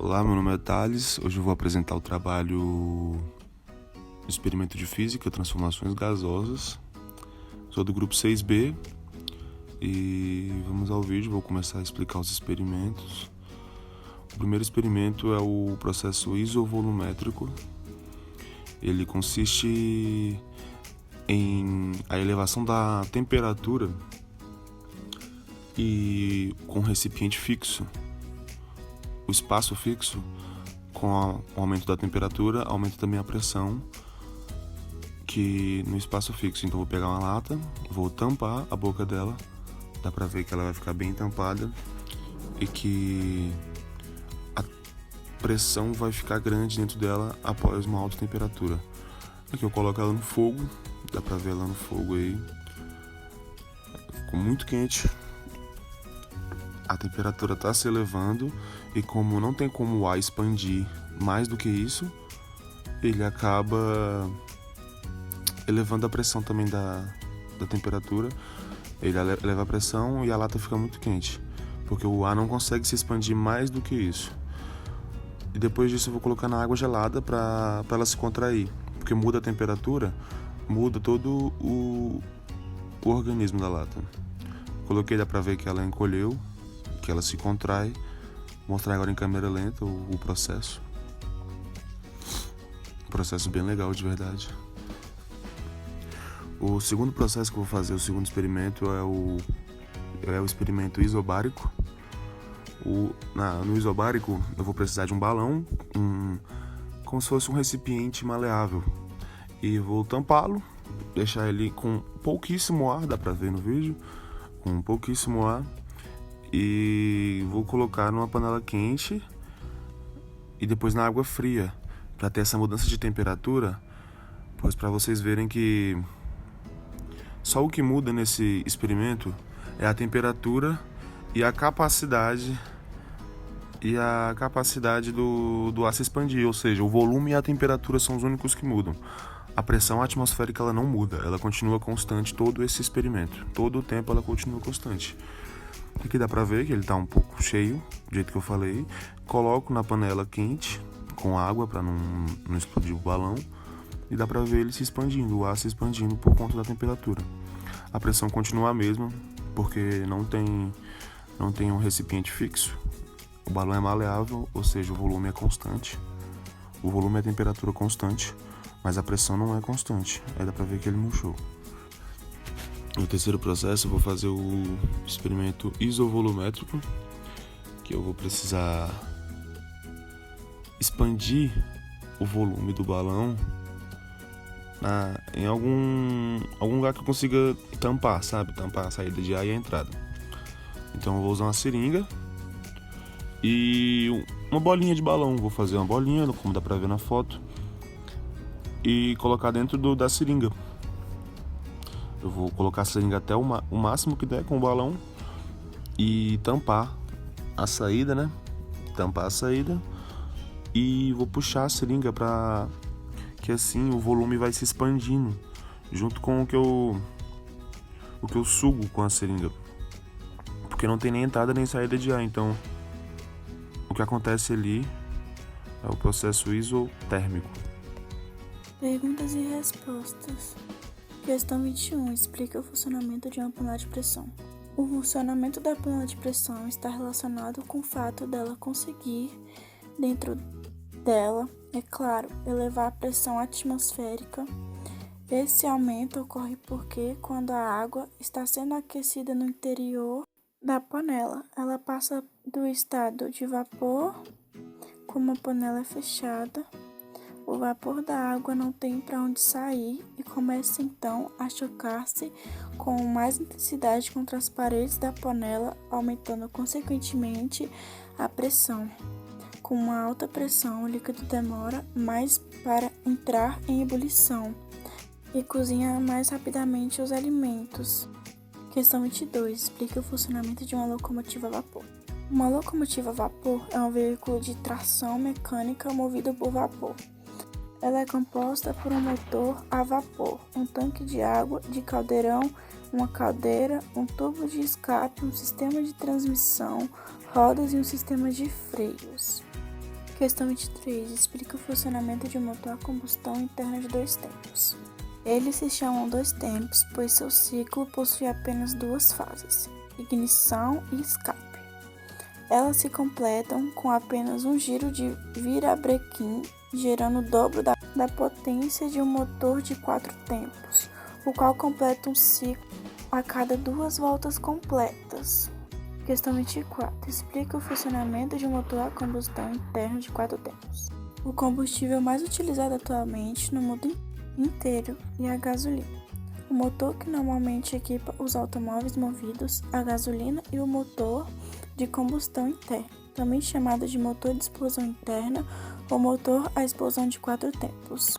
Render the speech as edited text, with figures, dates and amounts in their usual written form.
Olá, meu nome é Thales. Hoje eu vou apresentar o trabalho Experimento de Física, Transformações Gasosas. Sou do grupo 6B e vamos ao vídeo. Vou começar a explicar os experimentos. O primeiro experimento é o processo isovolumétrico. Ele consiste em a elevação da temperatura e com um recipiente fixo. O espaço fixo, com o aumento da temperatura, aumenta também a pressão que no espaço fixo. Então vou pegar uma lata, vou tampar a boca dela, dá pra ver que ela vai ficar bem tampada e que a pressão vai ficar grande dentro dela após uma alta temperatura. Aqui eu coloco ela no fogo, dá pra ver ela no fogo aí, ficou muito quente. A temperatura está se elevando e como não tem como o ar expandir mais do que isso, ele acaba elevando a pressão também da temperatura. Ele eleva a pressão e a lata fica muito quente, porque o ar não consegue se expandir mais do que isso. E depois disso eu vou colocar na água gelada para ela se contrair, porque muda a temperatura, muda todo o organismo da lata. Coloquei, dá para ver que ela encolheu, que ela se contrai. Vou mostrar agora em câmera lenta o processo. Um processo bem legal, de verdade. O segundo processo que eu vou fazer, o segundo experimento, é o experimento isobárico. No isobárico, eu vou precisar de um balão, como se fosse um recipiente maleável. E vou tampá-lo, deixar ele com pouquíssimo ar, dá pra ver no vídeo, com pouquíssimo ar. E vou colocar numa panela quente e depois na água fria, para ter essa mudança de temperatura, pois para vocês verem que só o que muda nesse experimento é a temperatura e a capacidade do ar se expandir, ou seja, o volume e a temperatura são os únicos que mudam. A pressão atmosférica ela não muda, ela continua constante todo esse experimento, todo o tempo ela continua constante. Aqui dá pra ver que ele tá um pouco cheio, do jeito que eu falei. Coloco na panela quente, com água pra não explodir o balão. E dá pra ver ele se expandindo, o ar se expandindo por conta da temperatura. A pressão continua a mesma, porque não tem um recipiente fixo. O balão é maleável, ou seja, o volume é constante. O volume é a temperatura constante, mas a pressão não é constante. Aí dá pra ver que ele murchou. No terceiro processo eu vou fazer o experimento isovolumétrico, que eu vou precisar expandir o volume do balão em algum lugar que eu consiga tampar, sabe? Tampar a saída de ar e a entrada. Então eu vou usar uma seringa e uma bolinha de balão. Vou fazer uma bolinha, como dá pra ver na foto, e colocar dentro da seringa. Eu vou colocar a seringa até o máximo que der com o balão e tampar a saída, né? Tampar a saída e vou puxar a seringa para que assim o volume vai se expandindo junto com o que eu sugo com a seringa. Porque não tem nem entrada nem saída de ar, então o que acontece ali é o processo isotérmico. Perguntas e respostas. Questão 21. Explica o funcionamento de uma panela de pressão. O funcionamento da panela de pressão está relacionado com o fato dela conseguir, dentro dela, é claro, elevar a pressão atmosférica. Esse aumento ocorre porque, quando a água está sendo aquecida no interior da panela, ela passa do estado de vapor, como a panela é fechada. O vapor da água não tem para onde sair e começa então a chocar-se com mais intensidade contra as paredes da panela, aumentando consequentemente a pressão. Com uma alta pressão, o líquido demora mais para entrar em ebulição e cozinha mais rapidamente os alimentos. Questão 22. Explica o funcionamento de uma locomotiva a vapor. Uma locomotiva a vapor é um veículo de tração mecânica movido por vapor. Ela é composta por um motor a vapor, um tanque de água, de caldeirão, uma caldeira, um tubo de escape, um sistema de transmissão, rodas e um sistema de freios. Questão 23. Explica o funcionamento de um motor a combustão interna de dois tempos. Eles se chamam dois tempos, pois seu ciclo possui apenas duas fases, ignição e escape. Elas se completam com apenas um giro de virabrequim, gerando o dobro da potência de um motor de 4 tempos, o qual completa um ciclo a cada 2 voltas completas. Questão 24. Explica o funcionamento de um motor a combustão interna de 4 tempos. O combustível mais utilizado atualmente no mundo inteiro é a gasolina. O motor que normalmente equipa os automóveis movidos a gasolina e o motor de combustão interna, também chamado de motor de explosão interna ou motor a explosão de 4 tempos.